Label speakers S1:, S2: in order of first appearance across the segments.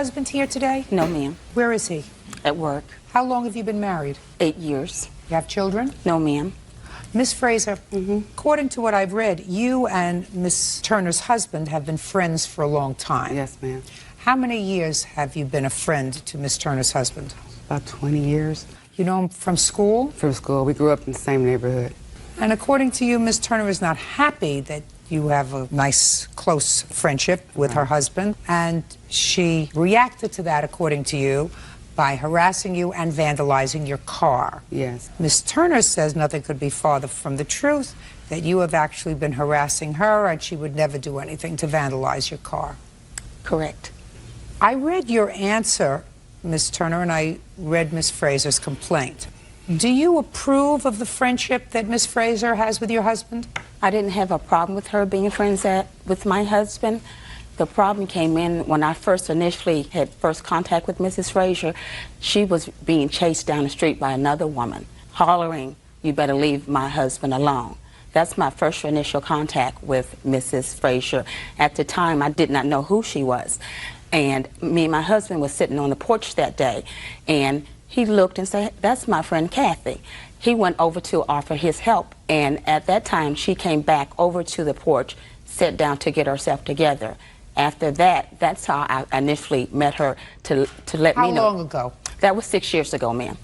S1: Husband here today?
S2: No, ma'am.
S1: Where is he?
S2: At work.
S1: How long have you been married?
S2: 8 years.
S1: You have children?
S2: No, ma'am.
S1: Miss Fraser, according to what I've read, you and Miss Turner's husband have been friends for a long time.
S3: Yes, ma'am.
S1: How many years have you been a friend to Miss Turner's husband?
S3: About 20 years.
S1: You know him from school?
S3: From school. We grew up in the same neighborhood.
S1: And according to you, Miss Turner is not happy that you have a nice, close friendship with her husband, and she reacted to that, according to you, by harassing you and vandalizing your car.
S3: Yes.
S1: Miss Turner says nothing could be farther from the truth, that you have actually been harassing her and she would never do anything to vandalize your car.
S2: Correct.
S1: I read your answer, Miss Turner, and I read Miss Fraser's complaint. Do you approve of the friendship that Miss Fraser has with your husband?
S2: I didn't have a problem with her being friends with my husband. The problem came in when I initially had first contact with Mrs. Fraser. She was being chased down the street by another woman, hollering, "You better leave my husband alone." That's my first initial contact with Mrs. Fraser. At the time, I did not know who she was. And me and my husband was sitting on the porch that day, and he looked and said, "That's my friend Kathy." He went over to offer his help, and at that time, she came back over to the porch, sat down to get herself together. After that, that's how I initially met her to let me know.
S1: How long ago?
S2: That was 6 years ago, ma'am.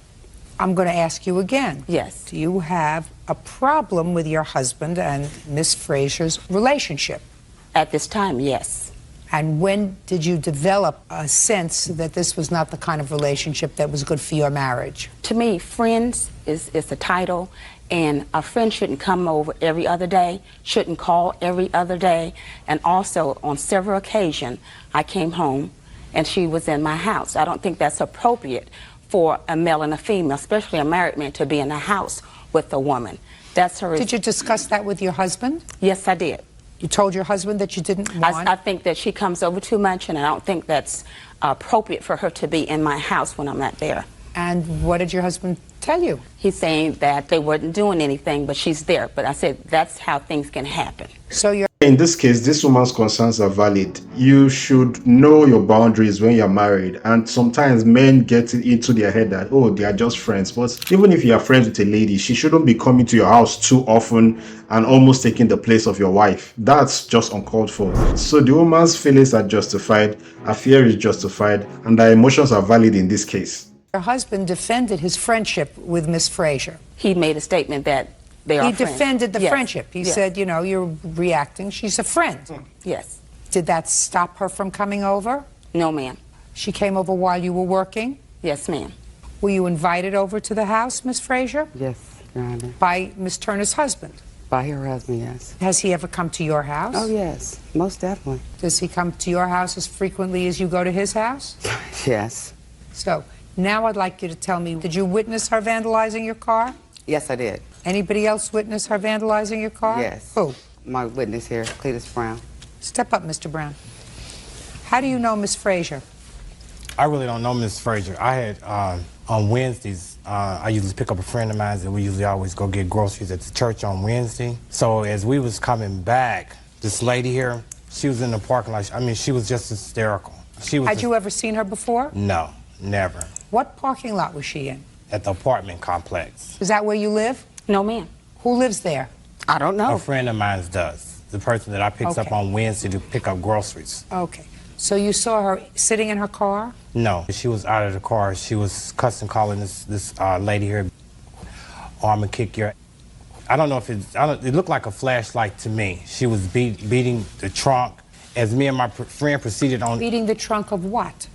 S1: I'm going to ask you again.
S2: Yes.
S1: Do you have a problem with your husband and Miss Fraser's relationship?
S2: At this time, yes.
S1: And when did you develop a sense that this was not the kind of relationship that was good for your marriage?
S2: To me, friends is a title, and a friend shouldn't come over every other day, shouldn't call every other day. And also, on several occasions, I came home and she was in my house. I don't think that's appropriate for a male and a female, especially a married man, to be in a house with a woman. That's her.
S1: Did you discuss that with your husband?
S2: Yes, I did.
S1: You told your husband that you didn't want?
S2: I think that she comes over too much, and I don't think that's appropriate for her to be in my house when I'm not there.
S1: And what did your husband tell you?
S2: He's saying that they weren't doing anything, but she's there. But I said that's how things can happen.
S1: So you're...
S4: In this case, this woman's concerns are valid. You should know your boundaries when you're married. And sometimes men get it into their head that, oh, they are just friends. But even if you are friends with a lady, she shouldn't be coming to your house too often and almost taking the place of your wife. That's just uncalled for. So the woman's feelings are justified, her fear is justified, and her emotions are valid in this case.
S1: Your husband defended his friendship with Miss Fraser.
S2: He made a statement that they are
S1: He
S2: friends.
S1: defended the
S2: Yes.
S1: friendship. He said, you know, you're reacting. She's a friend.
S2: Yes.
S1: Did that stop her from coming over?
S2: No, ma'am.
S1: She came over while you were working?
S2: Yes, ma'am.
S1: Were you invited over to the house, Miss Fraser?
S3: Yes, Your Honor.
S1: By Miss Turner's husband?
S3: By her husband, yes.
S1: Has he ever come to your house?
S3: Oh, yes. Most definitely.
S1: Does he come to your house as frequently as you go to his house?
S3: Yes.
S1: So, now I'd like you to tell me, did you witness her vandalizing your car?
S3: Yes, I did.
S1: Anybody else witness her vandalizing your car?
S3: Yes.
S1: Who?
S3: My witness here, Cletus Brown.
S1: Step up, Mr. Brown. How do you know Miss Fraser?
S5: I really don't know Miss Fraser. I had, on Wednesdays, I usually pick up a friend of mine, and we usually always go get groceries at the church on Wednesday. So as we was coming back, this lady here, she was in the parking lot. I mean, she was just hysterical.
S1: Had you ever seen her before?
S5: No, never.
S1: What parking lot was she in?
S5: At the apartment complex.
S1: Is that where you live?
S2: No, ma'am.
S1: Who lives there?
S2: I don't know.
S5: A friend of mine does. The person that I picked up on Wednesday to pick up groceries.
S1: Okay. So you saw her sitting in her car?
S5: No, she was out of the car. She was cussing, calling this lady here, "I'm gonna kick your." I don't know if it looked like a flashlight to me. She was beating the trunk as me and my friend proceeded on.
S1: Beating the trunk of what?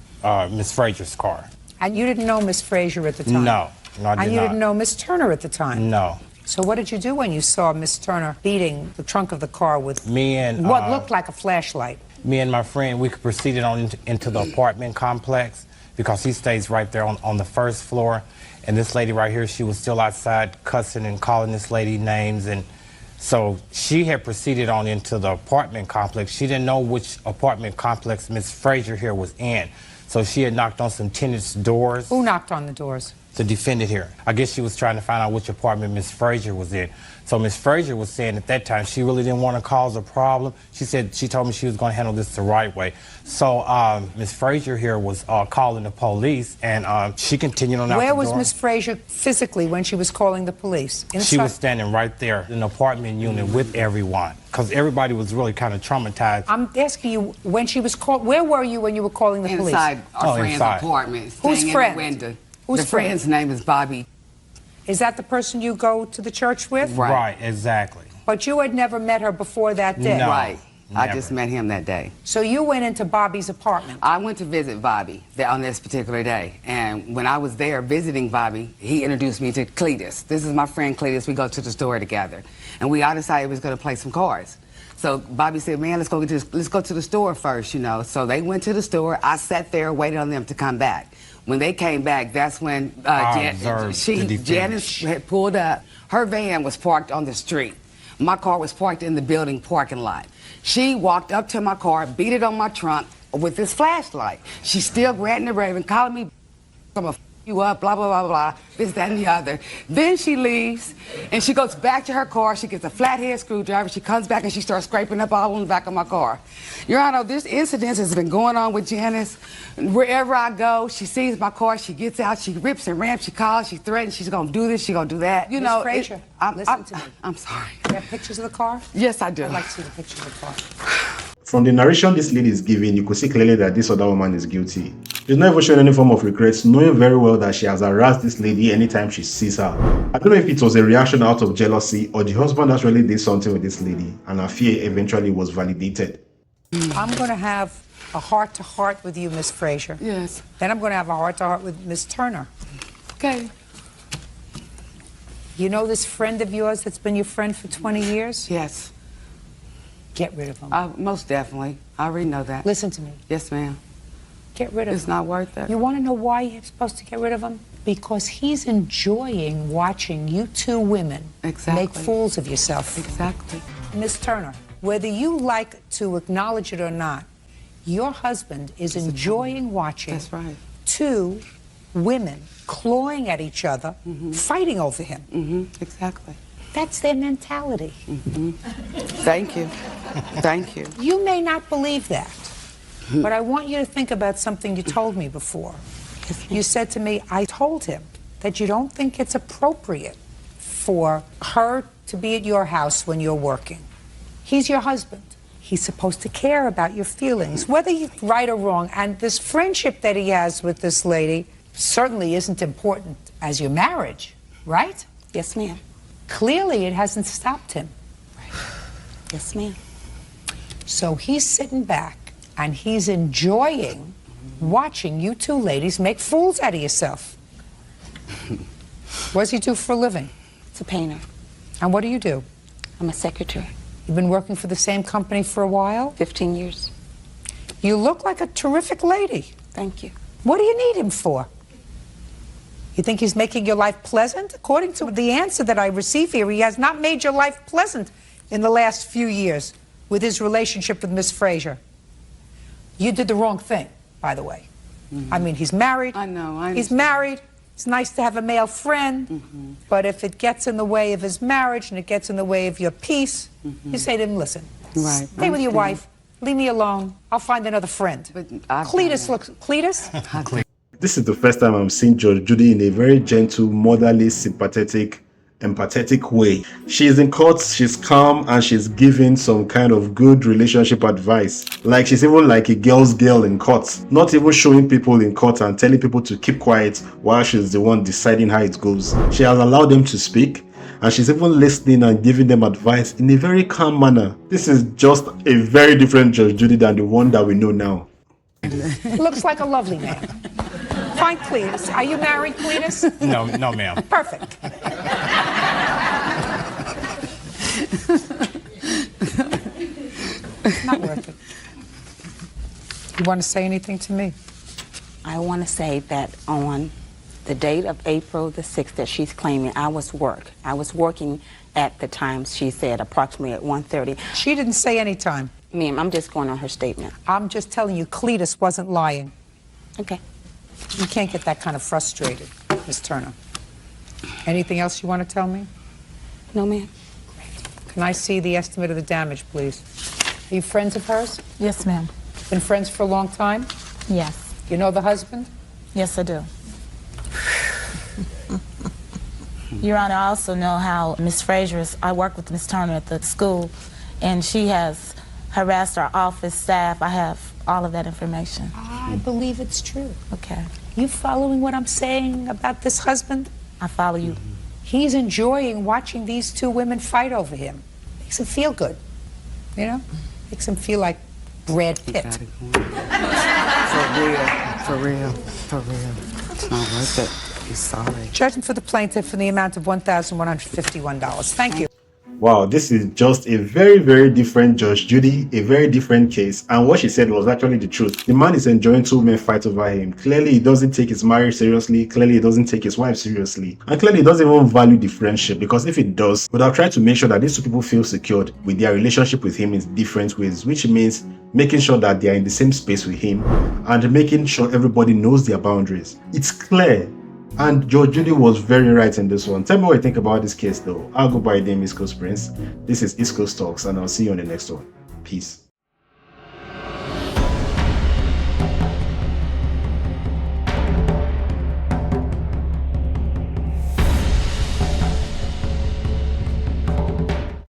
S5: Miss Fraser's car.
S1: And you didn't know Miss Fraser at the time?
S5: No, I did not.
S1: And you didn't know Miss Turner at the time?
S5: No.
S1: So what did you do when you saw Miss Turner beating the trunk of the car with
S5: me and
S1: what looked like a flashlight?
S5: Me and my friend, we proceeded on into the apartment complex because he stays right there on the first floor. And this lady right here, she was still outside cussing and calling this lady names. And so she had proceeded on into the apartment complex. She didn't know which apartment complex Miss Fraser here was in. So she had knocked on some tenants' doors.
S1: Who knocked on the doors?
S5: the defendant here. I guess she was trying to find out which apartment Miss Frazier was in. So Miss Frazier was saying at that time she really didn't want to cause a problem. She told me she was going to handle this the right way. So Miss Frazier here was calling the police, and she continued on out the door.
S1: Where was Miss Frazier physically when she was calling the police? Inside?
S5: She was standing right there in the apartment unit with everyone, because everybody was really kind of traumatized.
S1: I'm asking you, when she was called, where were you when you were calling the police?
S3: Inside our friend's
S5: inside.
S3: apartment.
S1: Whose
S3: staying
S1: friend?
S3: In the window.
S1: Whose
S3: the
S1: friend?
S3: friend's name is Bobby.
S1: Is that the person you go to the church with?
S3: Right.
S5: Exactly.
S1: But you had never met her before that day?
S5: No.
S3: Right. I
S5: Never.
S3: just met him that day.
S1: So you went into Bobby's apartment?
S3: I went to visit Bobby on this particular day. And when I was there visiting Bobby, he introduced me to Cletus. This is my friend Cletus. We go to the store together. And we all decided we was going to play some cards. So Bobby said, man, let's go to the store first, you know. So they went to the store. I sat there, waited on them to come back. When they came back, that's when Janice had pulled up. Her van was parked on the street. My car was parked in the building parking lot. She walked up to my car, beat it on my trunk with this flashlight. She's still ranting and raving, calling me, I'm gonna f you up, blah, blah, blah, blah, this, that, and the other. Then she leaves, and she goes back to her car. She gets a flathead screwdriver. She comes back, and she starts scraping up all on the back of my car. Your Honor, this incident has been going on with Janice. Wherever I go, she sees my car. She gets out. She rips and ramps. She calls. She threatens. She's going to do this. She's going to do that. You know,
S1: Frazier, listen to me.
S3: I'm sorry.
S1: You have pictures of the car?
S3: Yes, I do.
S1: I'd like to see the pictures of the car.
S4: From the narration this lady is giving, you could see clearly that this other woman is guilty. She's not even showing any form of regrets, knowing very well that she has harassed this lady anytime she sees her. I don't know if it was a reaction out of jealousy or the husband actually did something with this lady and her fear eventually was validated.
S1: I'm going to have a heart-to-heart with you, Miss Frazier.
S3: Yes.
S1: Then I'm going to have a heart-to-heart with Miss Turner.
S3: Okay.
S1: You know this friend of yours that's been your friend for 20 years?
S3: Yes.
S1: Get rid of him.
S3: Most definitely. I already know that.
S1: Listen to me.
S3: Yes, ma'am.
S1: Get rid of
S3: It's
S1: him.
S3: not worth it.
S1: You want to know why you're supposed to get rid of him? Because he's enjoying watching you two women
S3: Exactly.
S1: make fools of yourself.
S3: Exactly.
S1: Miss Turner, whether you like to acknowledge it or not, your husband is enjoying watching
S3: That's right.
S1: two women clawing at each other, fighting over him.
S3: Exactly.
S1: That's their mentality.
S3: Thank you. Thank you.
S1: You may not believe that, but I want you to think about something you told me before. You said to me, I told him that you don't think it's appropriate for her to be at your house when you're working. He's your husband. He's supposed to care about your feelings, whether you're right or wrong. And this friendship that he has with this lady certainly isn't important as your marriage, right?
S2: Yes, ma'am.
S1: Clearly, it hasn't stopped him.
S2: Yes, ma'am.
S1: So he's sitting back and he's enjoying watching you two ladies make fools out of yourself. What does he do for a living?
S2: It's a painter.
S1: And what do you do?
S2: I'm a secretary.
S1: You've been working for the same company for a while?
S2: 15 years.
S1: You look like a terrific lady.
S2: Thank you.
S1: What do you need him for? You think he's making your life pleasant? According to the answer that I receive here, he has not made your life pleasant in the last few years with his relationship with Miss Frazier. You did the wrong thing, by the way. I mean, he's married.
S3: I know, I
S1: He's
S3: understand.
S1: married. It's nice to have a male friend. But if it gets in the way of his marriage and it gets in the way of your peace, you say to him, listen,
S3: Right,
S1: stay with your
S3: understand.
S1: wife. Leave me alone. I'll find another friend.
S3: But I've
S1: Cletus
S3: done
S1: looks... Cletus?
S4: This is the first time I'm seeing Judge Judy in a very gentle, motherly, sympathetic, empathetic way. She's in court, she's calm, and she's giving some kind of good relationship advice. Like she's even like a girl's girl in court, not even showing people in court and telling people to keep quiet while she's the one deciding how it goes. She has allowed them to speak, and she's even listening and giving them advice in a very calm manner. This is just a very different Judge Judy than the one that we know now.
S1: Looks like a lovely man. Fine, Cletus. Are you married, Cletus?
S5: No, ma'am.
S1: Perfect. Not worth it. You want to say anything to me?
S2: I want to say that on the date of April the 6th that she's claiming, I was working at the time she said, approximately at 1:30.
S1: She didn't say any time.
S2: Ma'am, I'm just going on her statement.
S1: I'm just telling you, Cletus wasn't lying.
S2: Okay.
S1: You can't get that kind of frustrated. Ms. Turner. Anything else you want to tell me?
S2: No, ma'am.
S1: Can I see the estimate of the damage, please? Are you friends of hers?
S6: Yes, ma'am.
S1: Been friends for a long time?
S6: Yes.
S1: You know the husband?
S6: Yes, I do. Your Honor, I also know how Ms. Frazier is. I work with Ms. Turner at the school, and she has harassed our office staff. I have all of that information.
S1: I believe it's true.
S6: Okay.
S1: You following what I'm saying about this husband?
S6: I follow you.
S1: He's enjoying watching these two women fight over him. Makes him feel good, you know? Makes him feel like Brad Pitt.
S3: Got it going. For real. It's not worth it. I'm sorry.
S1: Judgment for the plaintiff in the amount of $1,151. Thank you.
S4: Wow, this is just a very, very different Judge Judy, a very different case, and what she said was actually the truth. The man is enjoying two men fight over him. Clearly, he doesn't take his marriage seriously, clearly he doesn't take his wife seriously, and clearly he doesn't even value the friendship, because if he does, he would have tried to make sure that these two people feel secured with their relationship with him in different ways, which means making sure that they are in the same space with him, and making sure everybody knows their boundaries. It's clear. And Judge Judy was very right in this one. Tell me what you think about this case though. I'll go by the name East Coast Prince. This is East Coast Talks, and I'll see you on the next one. Peace.